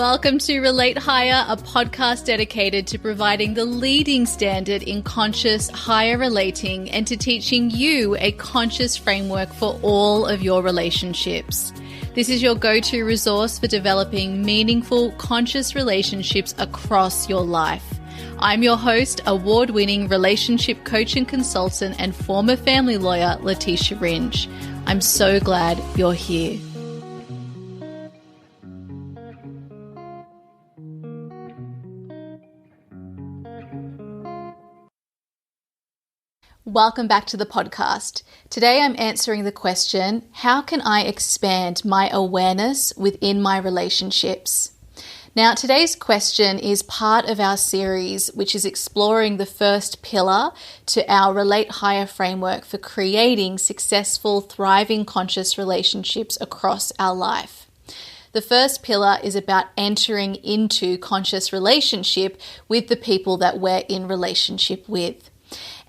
Welcome to Relate Higher, a podcast dedicated to providing the leading standard in conscious higher relating and to teaching you a conscious framework for all of your relationships. This is your go-to resource for developing meaningful, conscious relationships across your life. I'm your host, award-winning relationship coach and consultant and former family lawyer, Leticia Ringe. I'm so glad you're here. Welcome back to the podcast. Today I'm answering the question, how can I expand my awareness within my relationships? Now, today's question is part of our series, which is exploring the first pillar to our Relate Higher framework for creating successful, thriving, conscious relationships across our life. The first pillar is about entering into conscious relationship with the people that we're in relationship with.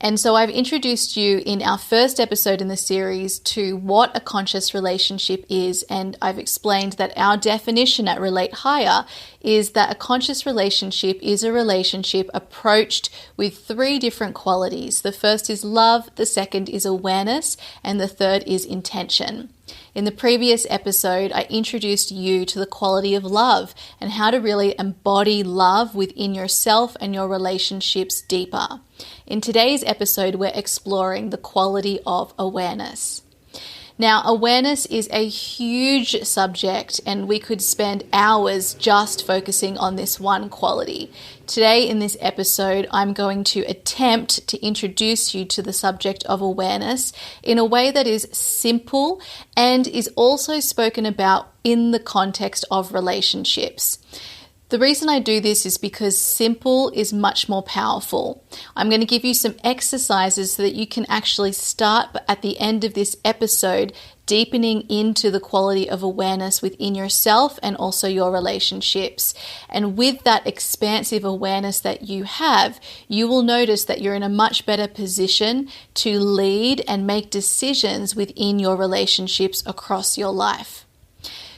And so I've introduced you in our first episode in the series to what a conscious relationship is, and I've explained that our definition at Relate Higher is that a conscious relationship is a relationship approached with three different qualities. The first is love, the second is awareness, and the third is intention. In the previous episode, I introduced you to the quality of love and how to really embody love within yourself and your relationships deeper. In today's episode, we're exploring the quality of awareness. Now, awareness is a huge subject, and we could spend hours just focusing on this one quality. Today, in this episode, I'm going to attempt to introduce you to the subject of awareness in a way that is simple and is also spoken about in the context of relationships. The reason I do this is because simple is much more powerful. I'm going to give you some exercises so that you can actually start at the end of this episode deepening into the quality of awareness within yourself and also your relationships. And with that expansive awareness that you have, you will notice that you're in a much better position to lead and make decisions within your relationships across your life.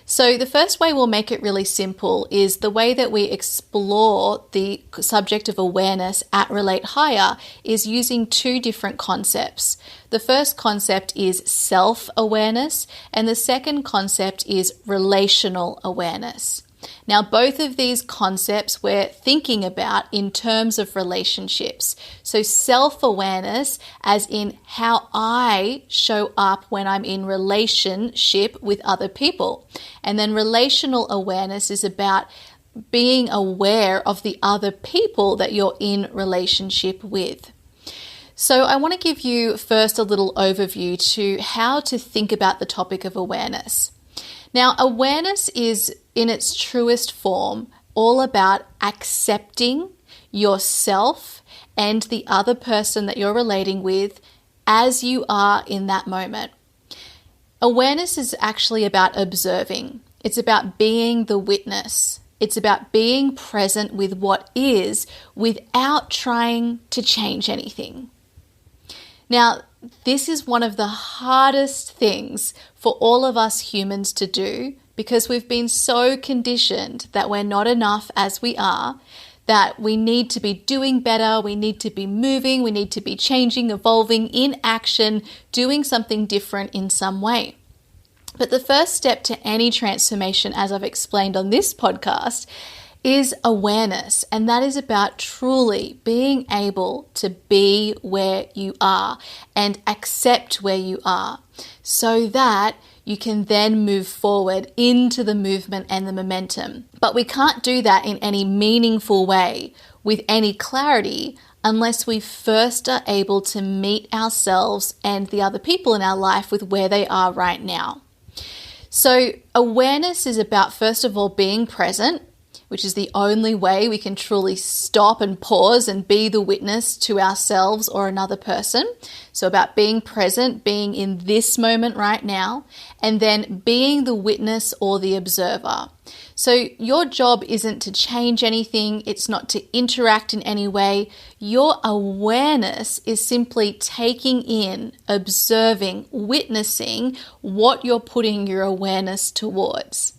So the first way we'll make it really simple is the way that we explore the subject of awareness at Relate Higher is using two different concepts. The first concept is self-awareness, and the second concept is relational awareness. Now, both of these concepts we're thinking about in terms of relationships. So self-awareness as in how I show up when I'm in relationship with other people. And then relational awareness is about being aware of the other people that you're in relationship with. So I want to give you first a little overview to how to think about the topic of awareness. Now, awareness is, in its truest form, all about accepting yourself and the other person that you're relating with as you are in that moment. Awareness is actually about observing. It's about being the witness. It's about being present with what is without trying to change anything. Now, this is one of the hardest things for all of us humans to do because we've been so conditioned that we're not enough as we are, that we need to be doing better, we need to be moving, we need to be changing, evolving in action, doing something different in some way. But the first step to any transformation, as I've explained on this podcast, is awareness, and that is about truly being able to be where you are and accept where you are so that you can then move forward into the movement and the momentum. But we can't do that in any meaningful way with any clarity unless we first are able to meet ourselves and the other people in our life with where they are right now. So awareness is about, first of all, being present, which is the only way we can truly stop and pause and be the witness to ourselves or another person. So about being present, being in this moment right now, and then being the witness or the observer. So your job isn't to change anything. It's not to interact in any way. Your awareness is simply taking in, observing, witnessing what you're putting your awareness towards.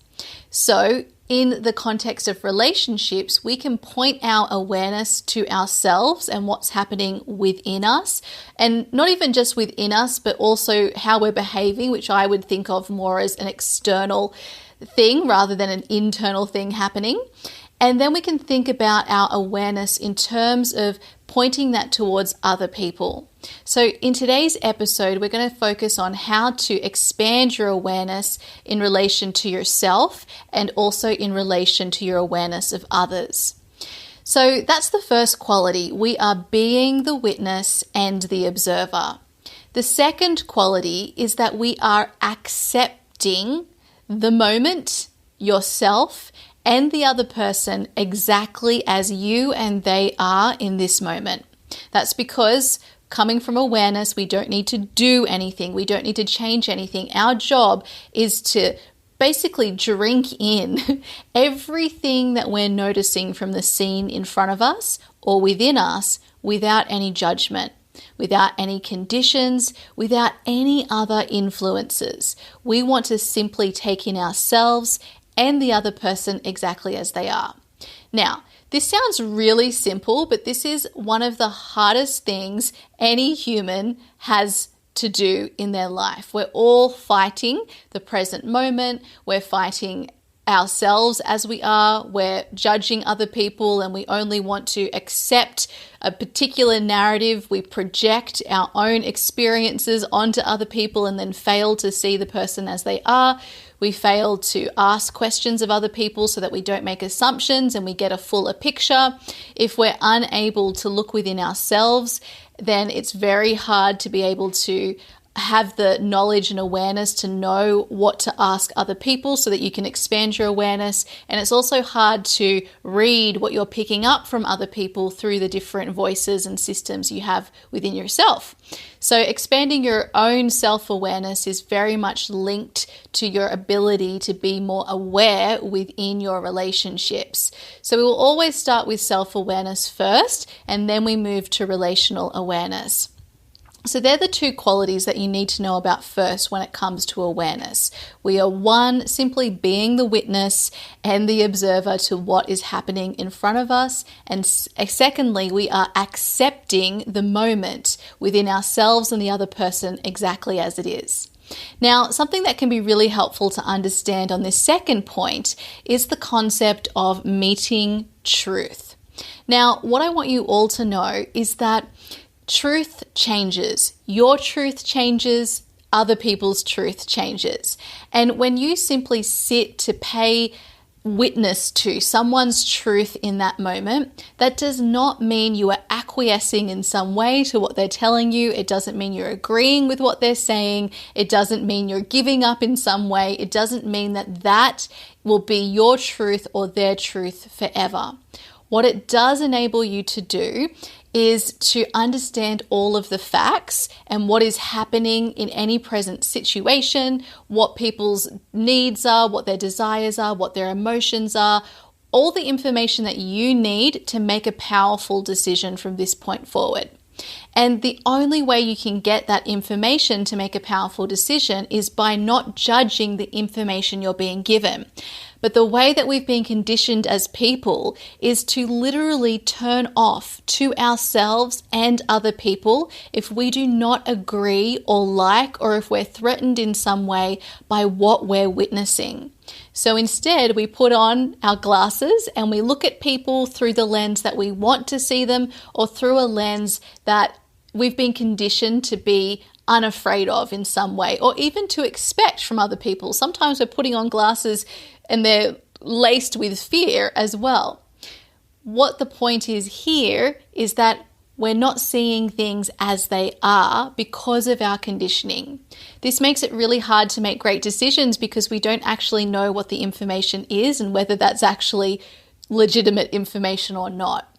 So in the context of relationships, we can point our awareness to ourselves and what's happening within us, and not even just within us, but also how we're behaving, which I would think of more as an external thing rather than an internal thing happening. And then we can think about our awareness in terms of pointing that towards other people. So in today's episode, we're going to focus on how to expand your awareness in relation to yourself and also in relation to your awareness of others. So that's the first quality. We are being the witness and the observer. The second quality is that we are accepting the moment, yourself, and the other person exactly as you and they are in this moment. That's because coming from awareness, we don't need to do anything. We don't need to change anything. Our job is to basically drink in everything that we're noticing from the scene in front of us or within us without any judgment, without any conditions, without any other influences. We want to simply take in ourselves and the other person exactly as they are. Now, this sounds really simple, but this is one of the hardest things any human has to do in their life. We're all fighting the present moment. We're fighting ourselves as we are. We're judging other people and we only want to accept a particular narrative. We project our own experiences onto other people and then fail to see the person as they are. We fail to ask questions of other people so that we don't make assumptions and we get a fuller picture. If we're unable to look within ourselves, then it's very hard to be able to have the knowledge and awareness to know what to ask other people so that you can expand your awareness. And it's also hard to read what you're picking up from other people through the different voices and systems you have within yourself. So expanding your own self-awareness is very much linked to your ability to be more aware within your relationships. So we will always start with self-awareness first, and then we move to relational awareness. So they're the two qualities that you need to know about first when it comes to awareness. We are one, simply being the witness and the observer to what is happening in front of us. And secondly, we are accepting the moment within ourselves and the other person exactly as it is. Now, something that can be really helpful to understand on this second point is the concept of meeting truth. Now, what I want you all to know is that truth changes. Your truth changes. Other people's truth changes. And when you simply sit to pay witness to someone's truth in that moment, that does not mean you are acquiescing in some way to what they're telling you. It doesn't mean you're agreeing with what they're saying. It doesn't mean you're giving up in some way. It doesn't mean that that will be your truth or their truth forever. What it does enable you to do is to understand all of the facts and what is happening in any present situation, what people's needs are, what their desires are, what their emotions are, all the information that you need to make a powerful decision from this point forward. And the only way you can get that information to make a powerful decision is by not judging the information you're being given. But the way that we've been conditioned as people is to literally turn off to ourselves and other people if we do not agree or like, or if we're threatened in some way by what we're witnessing. So instead, we put on our glasses and we look at people through the lens that we want to see them, or through a lens that we've been conditioned to be unafraid of in some way, or even to expect from other people. Sometimes we're putting on glasses and they're laced with fear as well. What the point is here is that we're not seeing things as they are because of our conditioning. This makes it really hard to make great decisions because we don't actually know what the information is and whether that's actually legitimate information or not.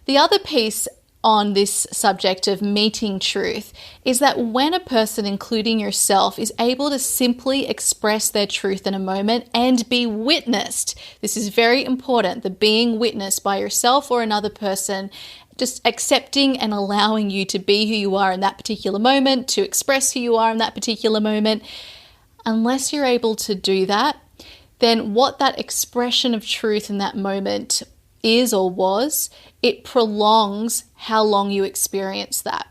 The other piece on this subject of meeting truth is that when a person, including yourself, is able to simply express their truth in a moment and be witnessed, this is very important, the being witnessed by yourself or another person, just accepting and allowing you to be who you are in that particular moment, to express who you are in that particular moment. Unless you're able to do that, then what that expression of truth in that moment is or was, it prolongs how long you experience that.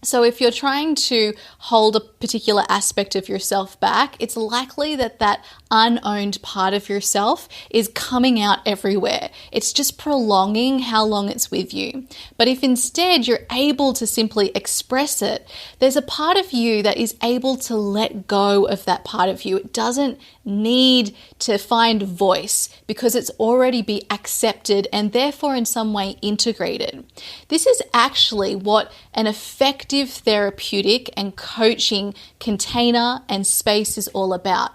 So if you're trying to hold a particular aspect of yourself back, it's likely that that unowned part of yourself is coming out everywhere. It's just prolonging how long it's with you. But if instead you're able to simply express it, there's a part of you that is able to let go of that part of you. It doesn't need to find voice because it's already be accepted and therefore in some way integrated. This is actually what an effective therapeutic and coaching container and space is all about.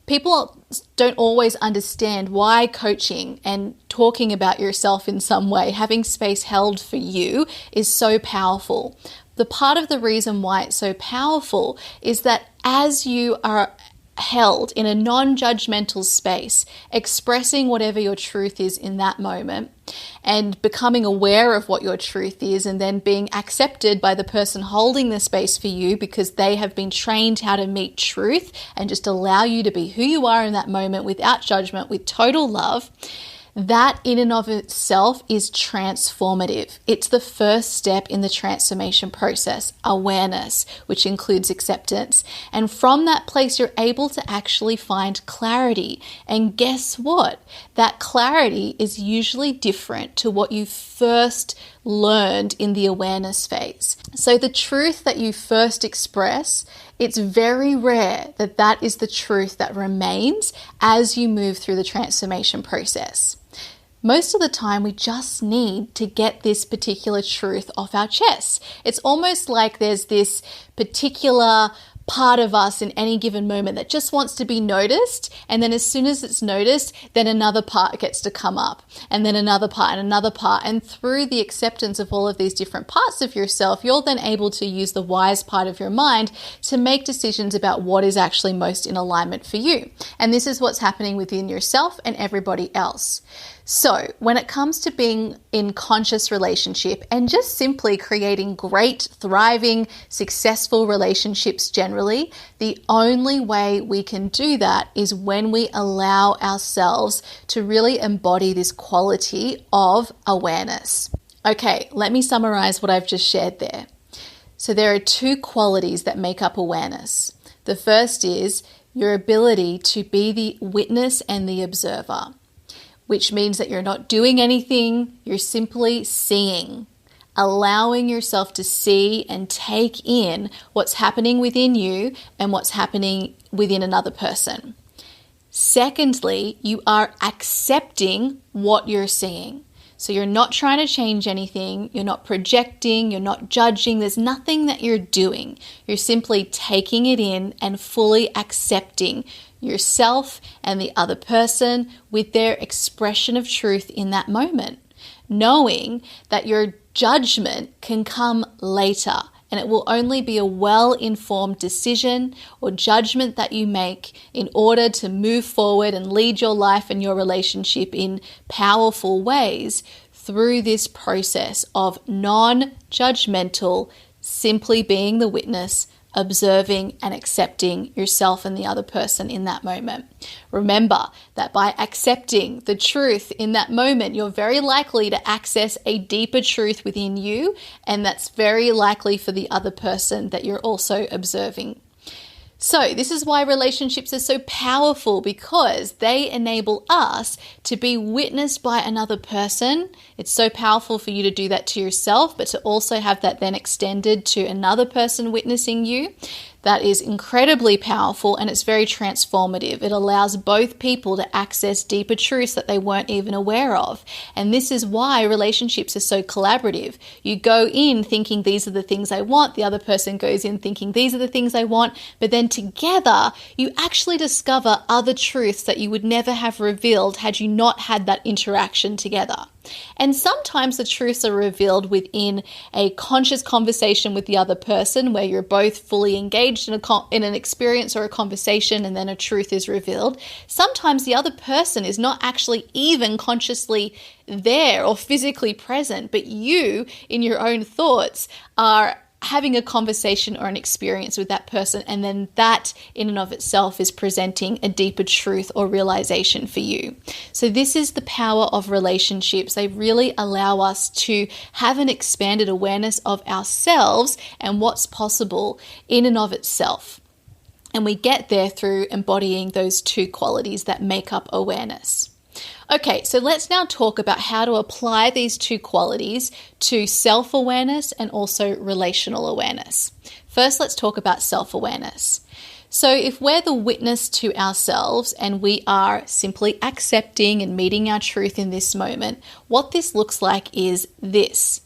People don't always understand why coaching and talking about yourself in some way, having space held for you, is so powerful. The part of the reason why it's so powerful is that as you are held in a non-judgmental space, expressing whatever your truth is in that moment and becoming aware of what your truth is, and then being accepted by the person holding the space for you because they have been trained how to meet truth and just allow you to be who you are in that moment without judgment, with total love. That in and of itself is transformative. It's the first step in the transformation process, awareness, which includes acceptance. And from that place, you're able to actually find clarity. And guess what? That clarity is usually different to what you first learned in the awareness phase. So the truth that you first express, it's very rare that that is the truth that remains as you move through the transformation process. Most of the time, we just need to get this particular truth off our chest. It's almost like there's this particular part of us in any given moment that just wants to be noticed, and then as soon as it's noticed, then another part gets to come up, and then another part and another part, and through the acceptance of all of these different parts of yourself, you're then able to use the wise part of your mind to make decisions about what is actually most in alignment for you. And this is what's happening within yourself and everybody else. So when it comes to being in conscious relationship and just simply creating great, thriving, successful relationships generally, the only way we can do that is when we allow ourselves to really embody this quality of awareness. Okay, let me summarize what I've just shared there. So there are two qualities that make up awareness. The first is your ability to be the witness and the observer, which means that you're not doing anything, you're simply seeing, allowing yourself to see and take in what's happening within you and what's happening within another person. Secondly, you are accepting what you're seeing. So you're not trying to change anything, you're not projecting, you're not judging, there's nothing that you're doing. You're simply taking it in and fully accepting yourself and the other person with their expression of truth in that moment, knowing that your judgment can come later and it will only be a well-informed decision or judgment that you make in order to move forward and lead your life and your relationship in powerful ways through this process of non-judgmental, simply being the witness, observing and accepting yourself and the other person in that moment. Remember that by accepting the truth in that moment, you're very likely to access a deeper truth within you, and that's very likely for the other person that you're also observing. So this is why relationships are so powerful, because they enable us to be witnessed by another person. It's so powerful for you to do that to yourself, but to also have that then extended to another person witnessing you. That is incredibly powerful, and it's very transformative. It allows both people to access deeper truths that they weren't even aware of. And this is why relationships are so collaborative. You go in thinking these are the things I want, the other person goes in thinking these are the things I want, but then together you actually discover other truths that you would never have revealed had you not had that interaction together. And sometimes the truths are revealed within a conscious conversation with the other person where you're both fully engaged in an experience or a conversation, and then a truth is revealed. Sometimes the other person is not actually even consciously there or physically present, but you in your own thoughts are having a conversation or an experience with that person, and then that in and of itself is presenting a deeper truth or realization for you. So this is the power of relationships. They really allow us to have an expanded awareness of ourselves and what's possible in and of itself. And we get there through embodying those two qualities that make up awareness. Okay, so let's now talk about how to apply these two qualities to self-awareness and also relational awareness. First, let's talk about self-awareness. So if we're the witness to ourselves and we are simply accepting and meeting our truth in this moment, what this looks like is this.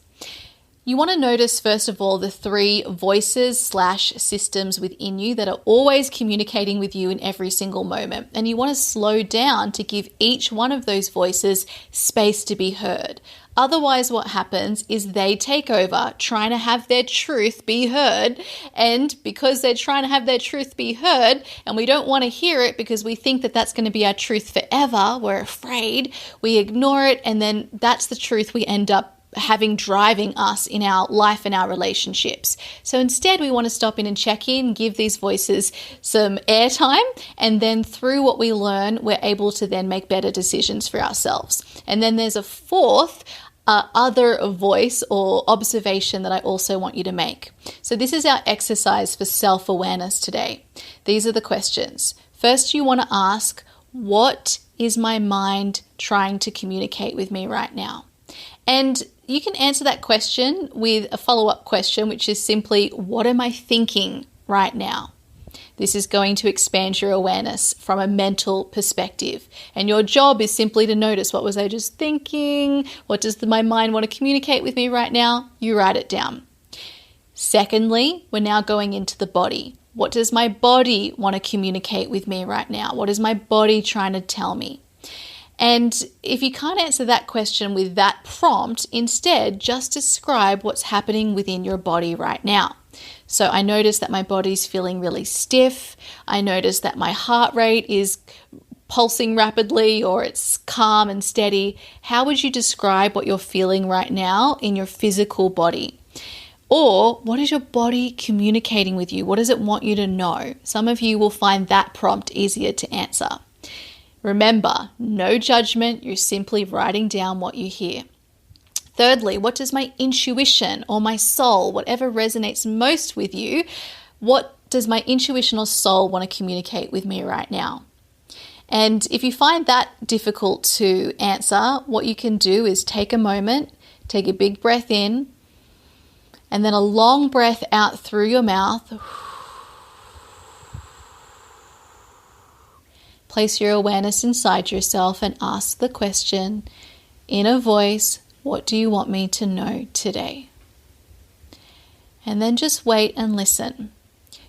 You want to notice, first of all, the three voices/systems within you that are always communicating with you in every single moment. And you want to slow down to give each one of those voices space to be heard. Otherwise, what happens is they take over trying to have their truth be heard. And because they're trying to have their truth be heard and we don't want to hear it because we think that that's going to be our truth forever, we're afraid, we ignore it, and then that's the truth we end up having driving us in our life and our relationships. So instead, we want to stop in and check in, give these voices some airtime, and then through what we learn, we're able to then make better decisions for ourselves. And then there's a fourth other voice or observation that I also want you to make. So this is our exercise for self-awareness today. These are the questions. First, you want to ask, what is my mind trying to communicate with me right now? And you can answer that question with a follow-up question, which is simply, what am I thinking right now? This is going to expand your awareness from a mental perspective. And your job is simply to notice, what was I just thinking? What does my mind want to communicate with me right now? You write it down. Secondly, we're now going into the body. What does my body want to communicate with me right now? What is my body trying to tell me? And if you can't answer that question with that prompt, instead just describe what's happening within your body right now. So I notice that my body's feeling really stiff. I notice that my heart rate is pulsing rapidly, or it's calm and steady. How would you describe what you're feeling right now in your physical body? Or what is your body communicating with you? What does it want you to know? Some of you will find that prompt easier to answer. Remember, no judgment, you're simply writing down what you hear. Thirdly, what does my intuition or my soul, whatever resonates most with you, what does my intuition or soul want to communicate with me right now? And if you find that difficult to answer, what you can do is take a moment, take a big breath in, and then a long breath out through your mouth. Place your awareness inside yourself and ask the question in a voice, what do you want me to know today? And then just wait and listen.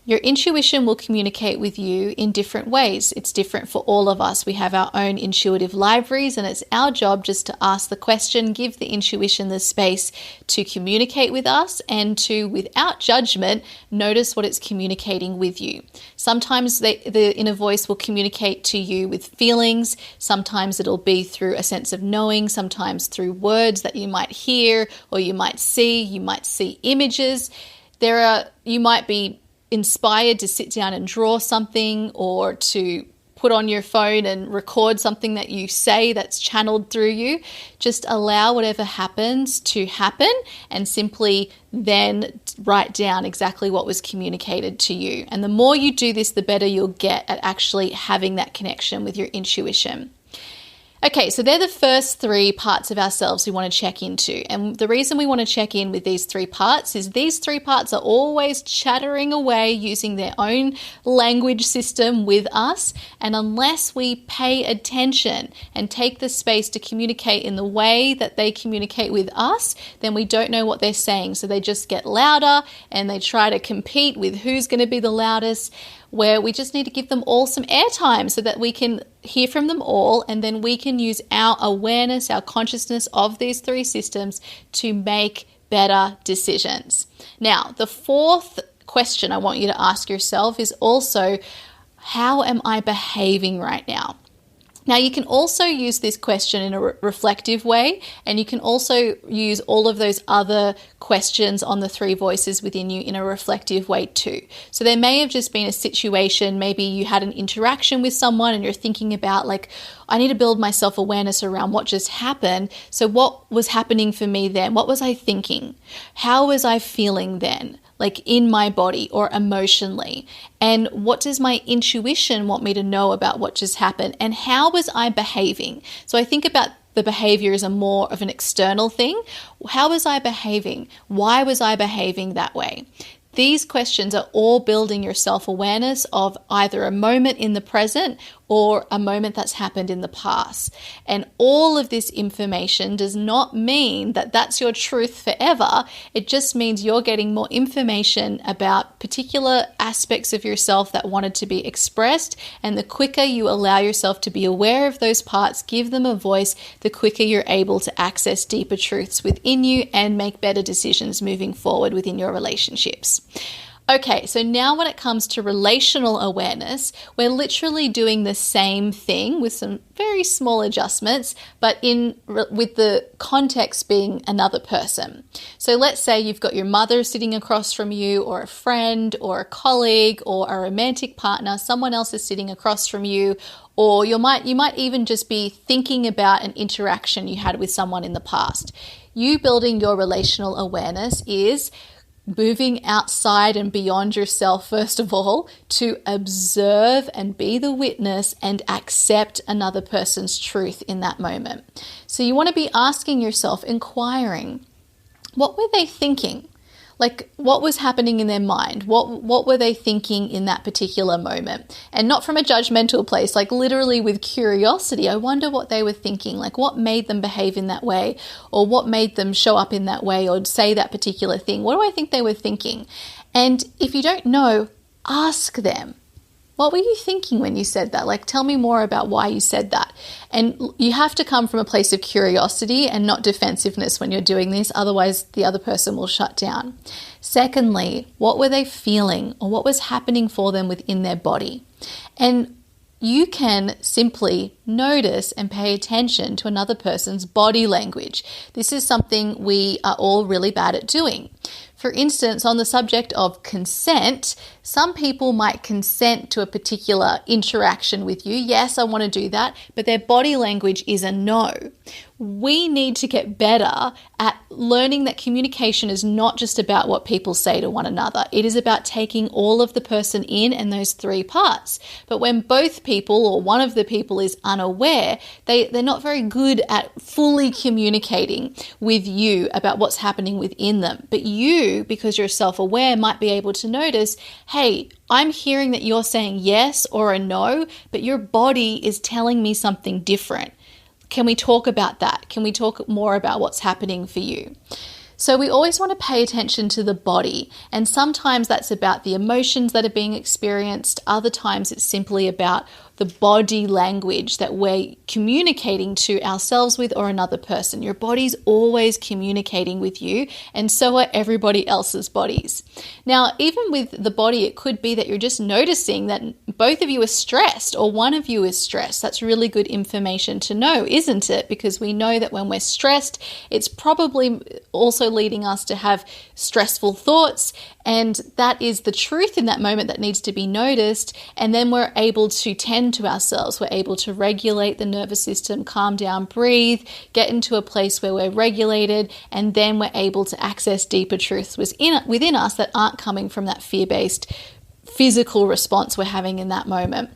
Your intuition will communicate with you in different ways. It's different for all of us. We have our own intuitive libraries, and it's our job just to ask the question, give the intuition the space to communicate with us and to, without judgment, notice what it's communicating with you. Sometimes the inner voice will communicate to you with feelings. Sometimes it'll be through a sense of knowing, sometimes through words that you might hear or you might see. You might see images. You might be inspired to sit down and draw something, or to put on your phone and record something that you say that's channeled through you. Just allow whatever happens to happen and simply then write down exactly what was communicated to you. And the more you do this, the better you'll get at actually having that connection with your intuition. Okay, so they're the first three parts of ourselves we want to check into. And the reason we want to check in with these three parts is these three parts are always chattering away using their own language system with us. And unless we pay attention and take the space to communicate in the way that they communicate with us, then we don't know what they're saying. So they just get louder and they try to compete with who's going to be the loudest, where we just need to give them all some airtime so that we can hear from them all, and then we can use our awareness, our consciousness of these three systems to make better decisions. Now, the fourth question I want you to ask yourself is also, how am I behaving right now? Now, you can also use this question in a reflective way, and you can also use all of those other questions on the three voices within you in a reflective way too. So there may have just been a situation, maybe you had an interaction with someone and you're thinking about like, I need to build my self-awareness around what just happened. So what was happening for me then? What was I thinking? How was I feeling then? Like in my body or emotionally? And what does my intuition want me to know about what just happened? And how was I behaving? So I think about the behavior as a more of an external thing. How was I behaving? Why was I behaving that way? These questions are all building your self-awareness of either a moment in the present or a moment that's happened in the past. And all of this information does not mean that that's your truth forever. It just means you're getting more information about particular aspects of yourself that wanted to be expressed. And the quicker you allow yourself to be aware of those parts, give them a voice, the quicker you're able to access deeper truths within you and make better decisions moving forward within your relationships. Okay, so now when it comes to relational awareness, we're literally doing the same thing with some very small adjustments, but with the context being another person. So let's say you've got your mother sitting across from you, or a friend, or a colleague, or a romantic partner, someone else is sitting across from you, or you might even just be thinking about an interaction you had with someone in the past. You building your relational awareness is moving outside and beyond yourself, first of all, to observe and be the witness and accept another person's truth in that moment. So you want to be asking yourself, inquiring, what were they thinking? Like, what was happening in their mind? What were they thinking in that particular moment? And not from a judgmental place, like literally with curiosity. I wonder what they were thinking. Like, what made them behave in that way? Or what made them show up in that way or say that particular thing? What do I think they were thinking? And if you don't know, ask them. What were you thinking when you said that? Like, tell me more about why you said that. And you have to come from a place of curiosity and not defensiveness when you're doing this. Otherwise, the other person will shut down. Secondly, what were they feeling or what was happening for them within their body? And you can simply notice and pay attention to another person's body language. This is something we are all really bad at doing. For instance, on the subject of consent, some people might consent to a particular interaction with you. Yes, I want to do that, but their body language is a no. We need to get better at learning that communication is not just about what people say to one another. It is about taking all of the person in and those three parts. But when both people or one of the people is unaware, they're not very good at fully communicating with you about what's happening within them. But you, because you're self-aware, might be able to notice, hey, I'm hearing that you're saying yes or a no, but your body is telling me something different. Can we talk about that? Can we talk more about what's happening for you? So we always want to pay attention to the body, and sometimes that's about the emotions that are being experienced. Other times it's simply about the body language that we're communicating to ourselves with or another person. Your body's always communicating with you, and so are everybody else's bodies. Now, even with the body, it could be that you're just noticing that both of you are stressed or one of you is stressed. That's really good information to know, isn't it? Because we know that when we're stressed, it's probably also leading us to have stressful thoughts, and that is the truth in that moment that needs to be noticed. And then we're able to tend to ourselves. We're able to regulate the nervous system, calm down, breathe, get into a place where we're regulated, and then we're able to access deeper truths within us that aren't coming from that fear-based physical response we're having in that moment,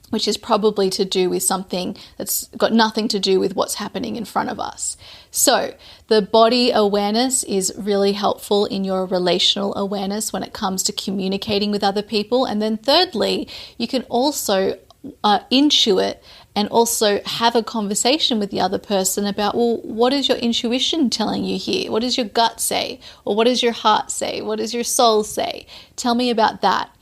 which is probably to do with something that's got nothing to do with what's happening in front of us. So the body awareness is really helpful in your relational awareness when it comes to communicating with other people. And then thirdly, you can also intuit and also have a conversation with the other person about, well, what is your intuition telling you here? What does your gut say? Or what does your heart say? What does your soul say? Tell me about that.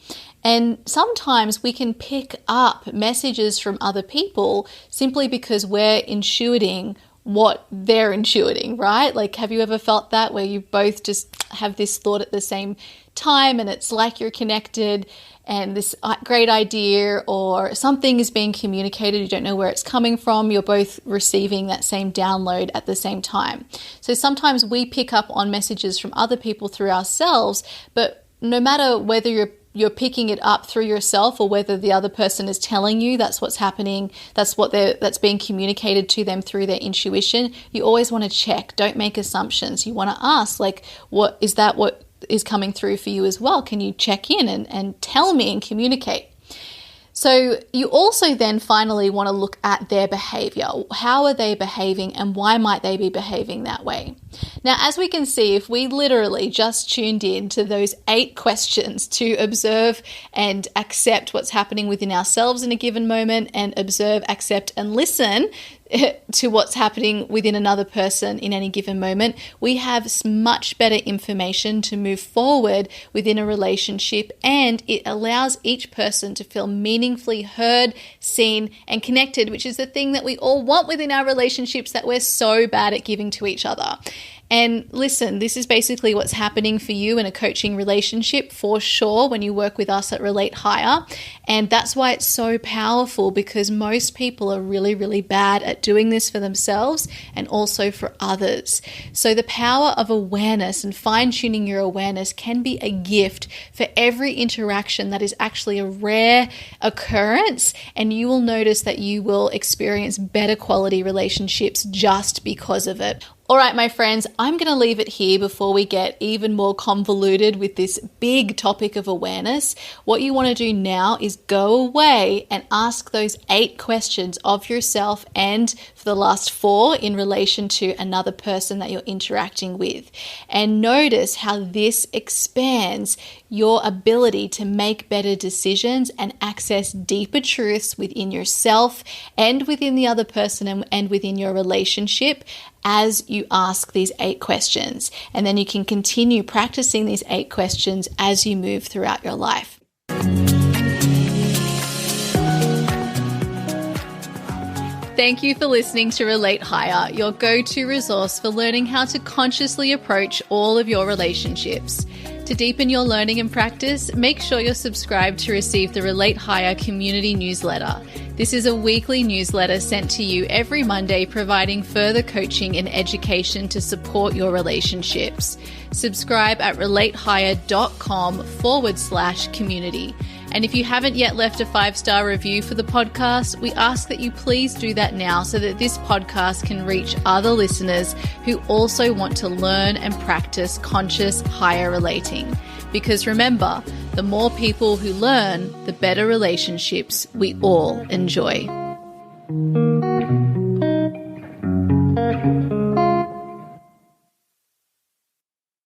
And sometimes we can pick up messages from other people simply because we're intuiting what they're intuiting, right? Like, have you ever felt that, where you both just have this thought at the same time and it's like you're connected and this great idea or something is being communicated, you don't know where it's coming from, you're both receiving that same download at the same time. So sometimes we pick up on messages from other people through ourselves, but no matter whether you're picking it up through yourself or whether the other person is telling you that's what's happening, that's being communicated to them through their intuition, you always want to check. Don't make assumptions. You want to ask, like, what is coming through for you as well? Can you check in and tell me and communicate? So you also then finally want to look at their behavior. How are they behaving and why might they be behaving that way? Now, as we can see, if we literally just tuned in to those 8 questions to observe and accept what's happening within ourselves in a given moment, and observe, accept, and listen to what's happening within another person in any given moment, we have much better information to move forward within a relationship, and it allows each person to feel meaningfully heard, seen, and connected, which is the thing that we all want within our relationships that we're so bad at giving to each other. And listen, this is basically what's happening for you in a coaching relationship for sure when you work with us at Relate Higher. And that's why it's so powerful, because most people are really, really bad at doing this for themselves and also for others. So the power of awareness and fine-tuning your awareness can be a gift for every interaction that is actually a rare occurrence, and you will notice that you will experience better quality relationships just because of it. All right, my friends, I'm going to leave it here before we get even more convoluted with this big topic of awareness. What you want to do now is go away and ask those 8 questions of yourself, and for the last 4 in relation to another person that you're interacting with. And notice how this expands your ability to make better decisions and access deeper truths within yourself and within the other person and within your relationship as you ask these 8 questions. And then you can continue practicing these 8 questions as you move throughout your life. Thank you for listening to Relate Higher, your go-to resource for learning how to consciously approach all of your relationships. To deepen your learning and practice, make sure you're subscribed to receive the Relate Higher community newsletter. This is a weekly newsletter sent to you every Monday, providing further coaching and education to support your relationships. Subscribe at relatehigher.com/community. And if you haven't yet left a 5-star review for the podcast, we ask that you please do that now so that this podcast can reach other listeners who also want to learn and practice conscious higher relating. Because remember, the more people who learn, the better relationships we all enjoy.